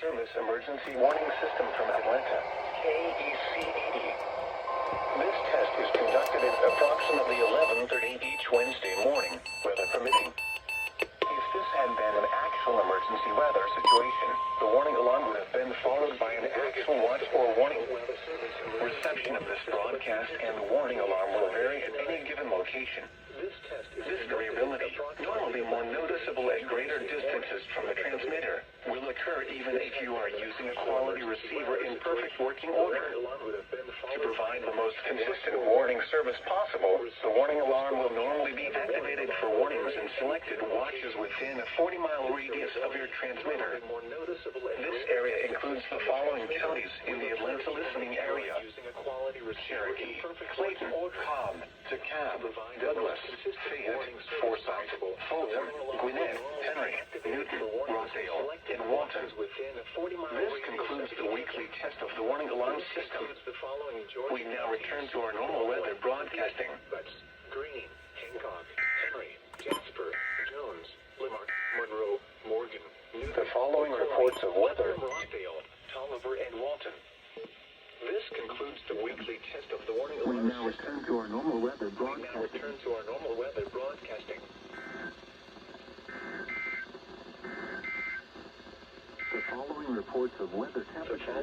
Service Emergency Warning System from Atlanta, KEC-80. This test is conducted at approximately 11:30 each Wednesday morning, weather permitting. If this had been an actual emergency weather situation, the warning alarm would have been followed by an actual watch or warning. Reception of this broadcast and the warning alarm will vary at any given location. This variability, normally more noticeable at greater distances from the transmitter, will occur even if you are using a quality receiver in perfect working order. To provide the most consistent warning service possible, the warning alarm will normally be activated for warnings in selected watches within a 40-mile radius of your transmitter. This area includes the following counties in the Atlanta listening area: Cherokee, Clayton, Cobb, DeKalb, Douglas, Fayette, Forsyth, Fulton, Gwinnett, Henry, Newton, Rockdale, and Walton. This concludes the weekly test of the warning alarm system. We now return to our normal weather broadcasting. Green, Hancock, Henry, Jasper, Jones, Lamar, Monroe, Morgan, Newton. The following reports of weather. Rockdale, Tolliver, and Walton. This concludes the weekly test of the warning We alarm now system. return to our normal weather We now broadcasting. return to our normal weather broadcasting. The following reports of weather temperatures.